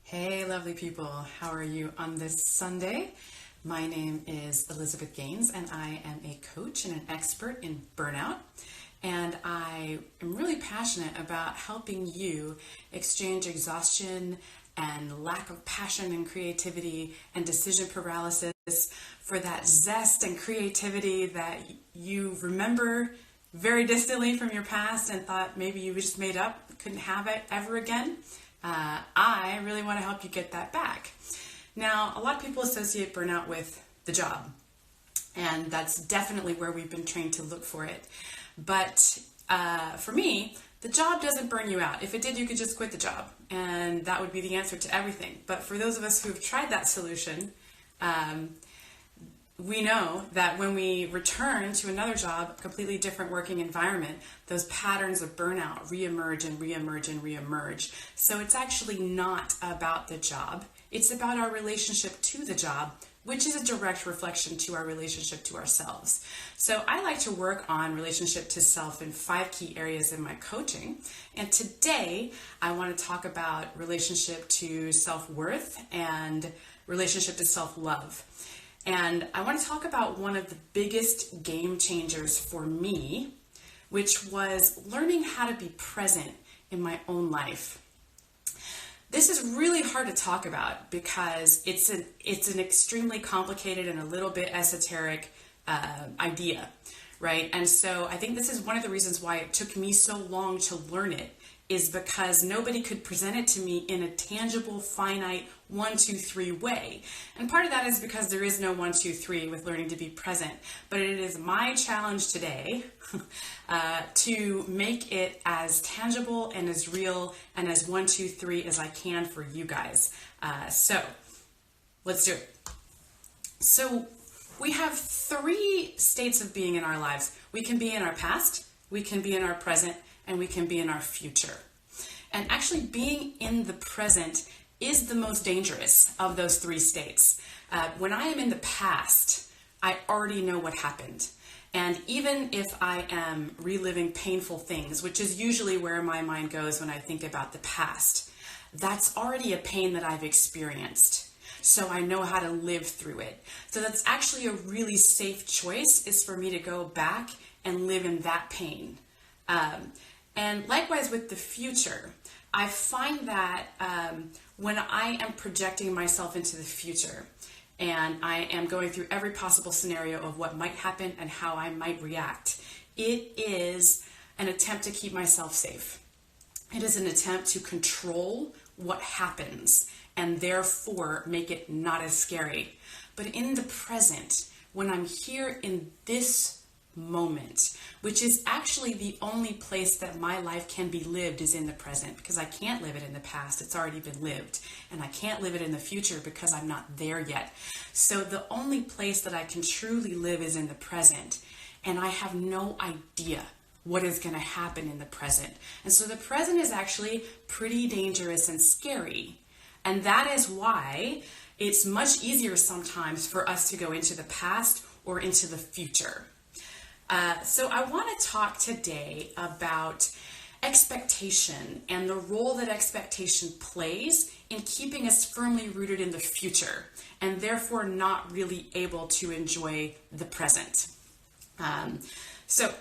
Hey, lovely people. How are you on this Sunday? My name is Elizabeth Gaines, and I am a coach and an expert in burnout. And I am really passionate about helping you exchange exhaustion and lack of passion and creativity and decision paralysis for that zest and creativity that you remember very distantly from your past and thought maybe you just made up, couldn't have it ever again. I really want to help you get that back. Now, a lot of people associate burnout with the job, and that's definitely where we've been trained to look for it. But for me, the job doesn't burn you out. If it did, you could just quit the job, and that would be the answer to everything. But for those of us who have tried that solution, we know that when we return to another job, a completely different working environment, those patterns of burnout reemerge and reemerge and reemerge. So it's actually not about the job. It's about our relationship to the job, which is a direct reflection to our relationship to ourselves. So I like to work on relationship to self in 5 key areas in my coaching. And today I want to talk about relationship to self-worth and relationship to self-love. And I want to talk about one of the biggest game changers for me, which was learning how to be present in my own life. This is really hard to talk about because it's an extremely complicated and a little bit esoteric idea, right? And so I think this is one of the reasons why it took me so long to learn it, is because nobody could present it to me in a tangible, finite 1, 2, 3 way. And part of that is because there is no 1, 2, 3 with learning to be present. But it is my challenge today to make it as tangible and as real and as 1, 2, 3 as I can for you guys. So let's do it. So we have 3 states of being in our lives. We can be in our past, we can be in our present, and we can be in our future. And actually being in the present is the most dangerous of those 3 states. When I am in the past, I already know what happened. And even if I am reliving painful things, which is usually where my mind goes when I think about the past, that's already a pain that I've experienced. So I know how to live through it. So that's actually a really safe choice, is for me to go back and live in that pain. And likewise with the future, I find that when I am projecting myself into the future and I am going through every possible scenario of what might happen and how I might react, it is an attempt to keep myself safe. It is an attempt to control what happens and therefore make it not as scary. But in the present, when I'm here in this moment, which is actually the only place that my life can be lived, is in the present, because I can't live it in the past. It's already been lived. And I can't live it in the future because I'm not there yet. So the only place that I can truly live is in the present. And I have no idea what is going to happen in the present. And so the present is actually pretty dangerous and scary. And that is why it's much easier sometimes for us to go into the past or into the future. So I want to talk today about expectation and the role that expectation plays in keeping us firmly rooted in the future and therefore not really able to enjoy the present. So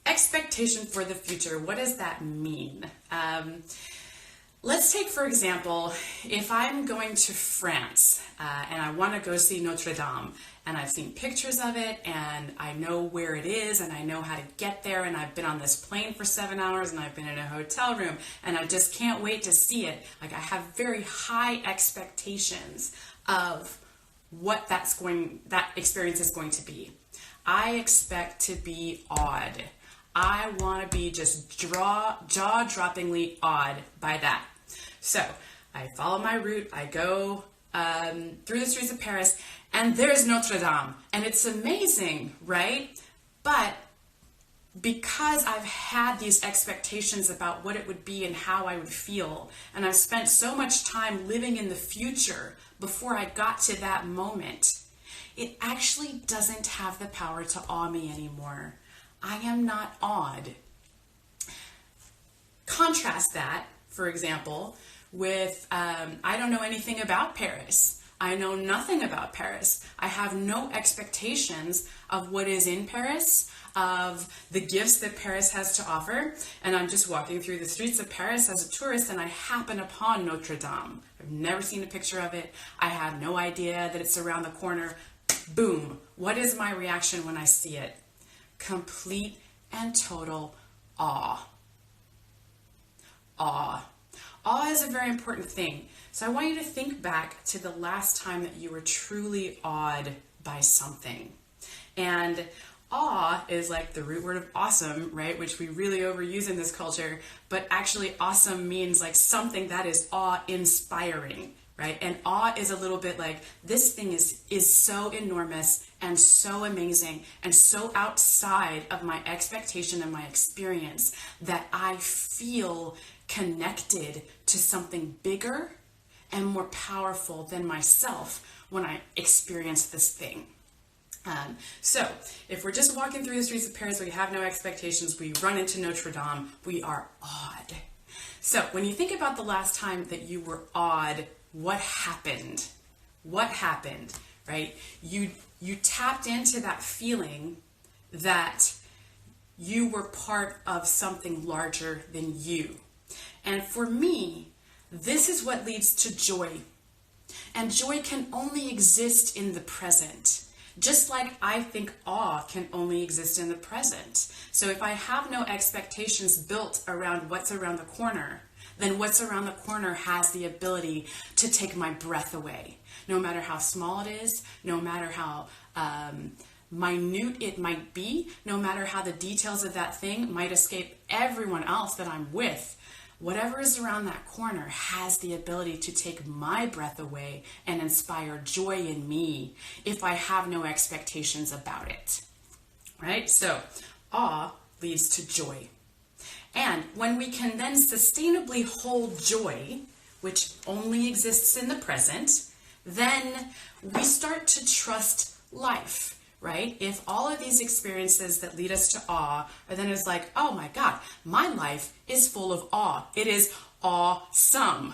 expectation for the future, what does that mean? Let's take, for example, if I'm going to France and I want to go see Notre Dame, and I've seen pictures of it and I know where it is and I know how to get there, and I've been on this plane for 7 hours and I've been in a hotel room and I just can't wait to see it. Like, I have very high expectations of what that experience is going to be. I expect to be awed. I want to be just jaw-droppingly awed by that. So I follow my route, I go through the streets of Paris, and there's Notre Dame, and it's amazing, right? But because I've had these expectations about what it would be and how I would feel, and I've spent so much time living in the future before I got to that moment, it actually doesn't have the power to awe me anymore. I am not awed. Contrast that, for example, with, I don't know anything about Paris. I know nothing about Paris. I have no expectations of what is in Paris, of the gifts that Paris has to offer. And I'm just walking through the streets of Paris as a tourist and I happen upon Notre Dame. I've never seen a picture of it. I have no idea that it's around the corner. Boom. What is my reaction when I see it? Complete and total awe. Awe. Awe is a very important thing. So I want you to think back to the last time that you were truly awed by something. And awe is like the root word of awesome, right? Which we really overuse in this culture. But actually awesome means like something that is awe-inspiring, right? And awe is a little bit like, this thing is so enormous and so amazing and so outside of my expectation and my experience that I feel connected to something bigger and more powerful than myself when I experience this thing. So if we're just walking through the streets of Paris, we have no expectations, we run into Notre Dame, we are awed. So when you think about the last time that you were awed, what happened? What happened, right? You tapped into that feeling that you were part of something larger than you. And for me, this is what leads to joy. And joy can only exist in the present. Just like I think awe can only exist in the present. So if I have no expectations built around what's around the corner, then what's around the corner has the ability to take my breath away. No matter how small it is, no matter how minute it might be, no matter how the details of that thing might escape everyone else that I'm with, whatever is around that corner has the ability to take my breath away and inspire joy in me if I have no expectations about it, right? So awe leads to joy. And when we can then sustainably hold joy, which only exists in the present, then we start to trust life, right? If all of these experiences that lead us to awe, and then it's like, oh my God, my life is full of awe. It is awesome.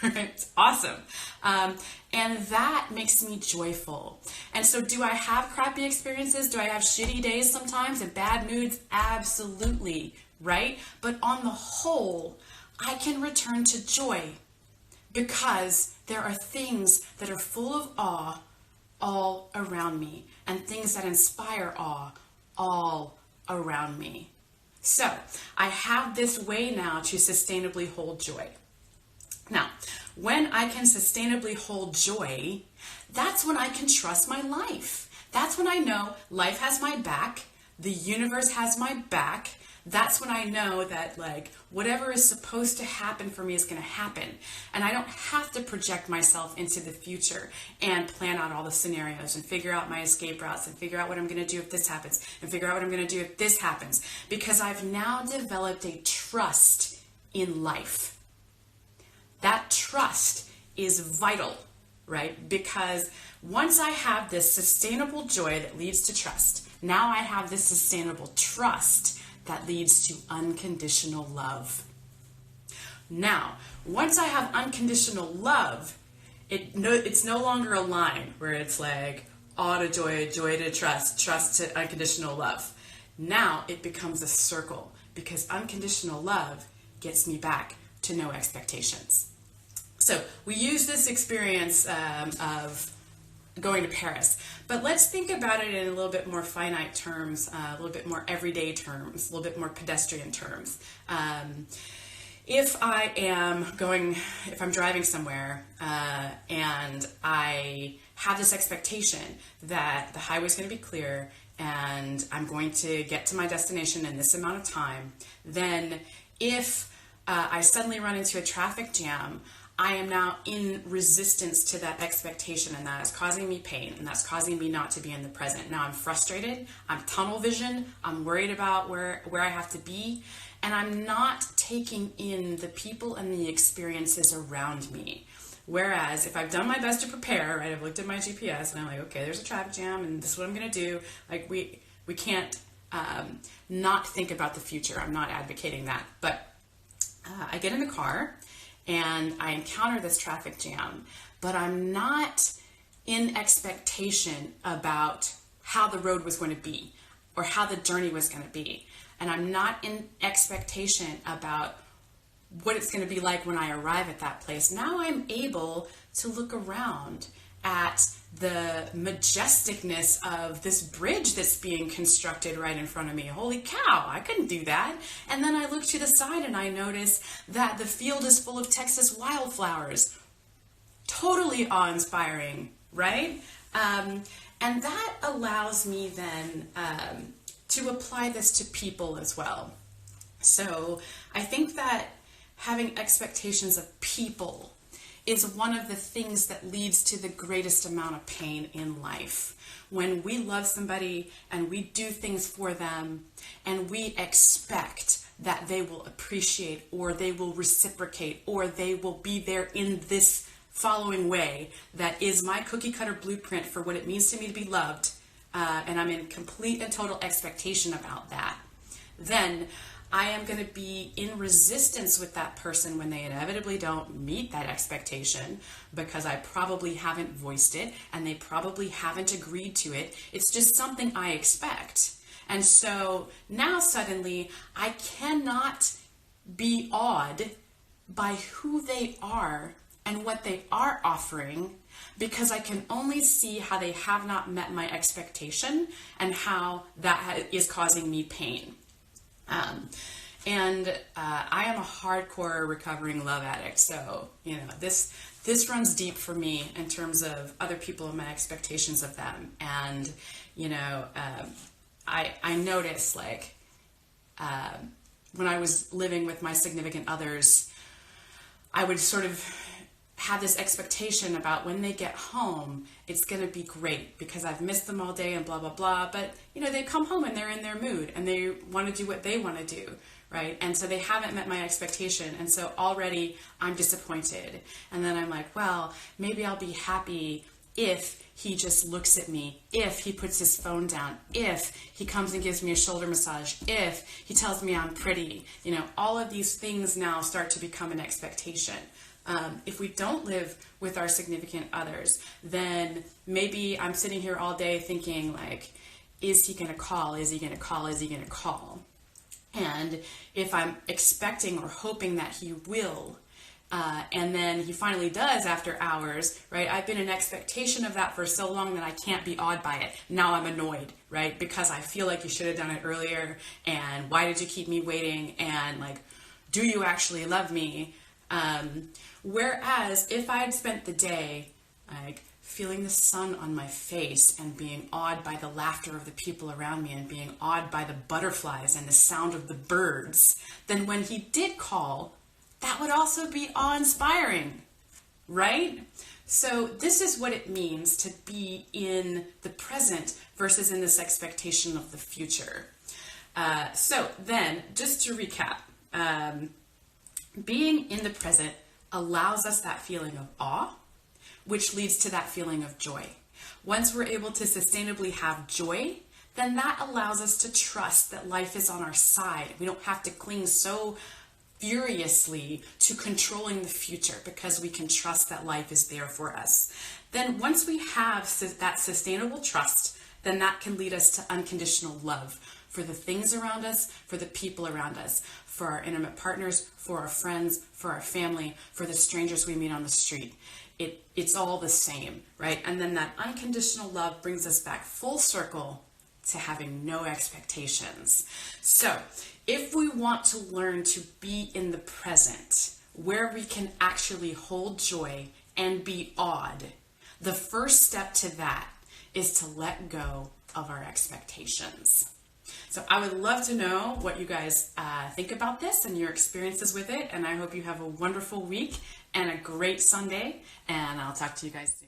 It's awesome. And that makes me joyful. And so do I have crappy experiences? Do I have shitty days sometimes and bad moods? Absolutely, right? But on the whole, I can return to joy because there are things that are full of awe all around me and things that inspire awe all around me. So I have this way now to sustainably hold joy. Now, when I can sustainably hold joy, that's when I can trust my life. That's when I know life has my back, the universe has my back. That's when I know that like whatever is supposed to happen for me is going to happen. And I don't have to project myself into the future and plan out all the scenarios and figure out my escape routes and figure out what I'm going to do if this happens and figure out what I'm going to do if this happens. Because I've now developed a trust in life. That trust is vital, right? Because once I have this sustainable joy that leads to trust, now I have this sustainable trust that leads to unconditional love. Now, once I have unconditional love, it's no longer a line where it's like awe to joy, joy to trust, trust to unconditional love. Now it becomes a circle because unconditional love gets me back to no expectations. So we use this experience of going to Paris, but let's think about it in a little bit more finite terms, a little bit more everyday terms, a little bit more pedestrian terms. If I'm driving somewhere and I have this expectation that the highway's going to be clear and I'm going to get to my destination in this amount of time, then if I suddenly run into a traffic jam, I am now in resistance to that expectation, and that is causing me pain, and that's causing me not to be in the present. Now I'm frustrated, I'm tunnel vision, I'm worried about where I have to be, and I'm not taking in the people and the experiences around me. Whereas if I've done my best to prepare, right, I've looked at my GPS and I'm like, okay, there's a traffic jam and this is what I'm gonna do. Like we can't not think about the future. I'm not advocating that, but I get in the car and I encounter this traffic jam, but I'm not in expectation about how the road was going to be or how the journey was going to be. And I'm not in expectation about what it's going to be like when I arrive at that place. Now I'm able to look around at the majesticness of this bridge that's being constructed right in front of me. Holy cow, I couldn't do that. And then I look to the side and I notice that the field is full of Texas wildflowers. Totally awe-inspiring, right? And that allows me then to apply this to people as well. So I think that having expectations of people is one of the things that leads to the greatest amount of pain in life. When we love somebody and we do things for them and we expect that they will appreciate or they will reciprocate or they will be there in this following way that is my cookie cutter blueprint for what it means to me to be loved, and I'm in complete and total expectation about that, then I am going to be in resistance with that person when they inevitably don't meet that expectation because I probably haven't voiced it and they probably haven't agreed to it. It's just something I expect. And so now suddenly I cannot be awed by who they are and what they are offering because I can only see how they have not met my expectation and how that is causing me pain. And I am a hardcore recovering love addict, so this runs deep for me in terms of other people and my expectations of them. And I notice when I was living with my significant others, I would sort of have this expectation about when they get home, it's going to be great because I've missed them all day and blah, blah, blah. But, they come home and they're in their mood and they want to do what they want to do, right? And so they haven't met my expectation. And so already I'm disappointed. And then I'm like, well, maybe I'll be happy if he just looks at me, if he puts his phone down, if he comes and gives me a shoulder massage, if he tells me I'm pretty. All of these things now start to become an expectation. If we don't live with our significant others, then maybe I'm sitting here all day thinking is he going to call? Is he going to call? Is he going to call? And if I'm expecting or hoping that he will, and then he finally does after hours, right? I've been in expectation of that for so long that I can't be awed by it. Now I'm annoyed, right? Because I feel like you should have done it earlier. And why did you keep me waiting? And do you actually love me? Whereas if I had spent the day feeling the sun on my face and being awed by the laughter of the people around me and being awed by the butterflies and the sound of the birds, then when he did call, that would also be awe-inspiring, right? So this is what it means to be in the present versus in this expectation of the future. So then, just to recap, being in the present allows us that feeling of awe, which leads to that feeling of joy. Once we're able to sustainably have joy, then that allows us to trust that life is on our side. We don't have to cling so furiously to controlling the future because we can trust that life is there for us. Then once we have that sustainable trust, then that can lead us to unconditional love for the things around us, for the people around us, for our intimate partners, for our friends, for our family, for the strangers we meet on the street. It's all the same, right? And then that unconditional love brings us back full circle to having no expectations. So if we want to learn to be in the present, where we can actually hold joy and be awed, the first step to that is to let go of our expectations. So I would love to know what you guys think about this and your experiences with it. And I hope you have a wonderful week and a great Sunday. And I'll talk to you guys soon.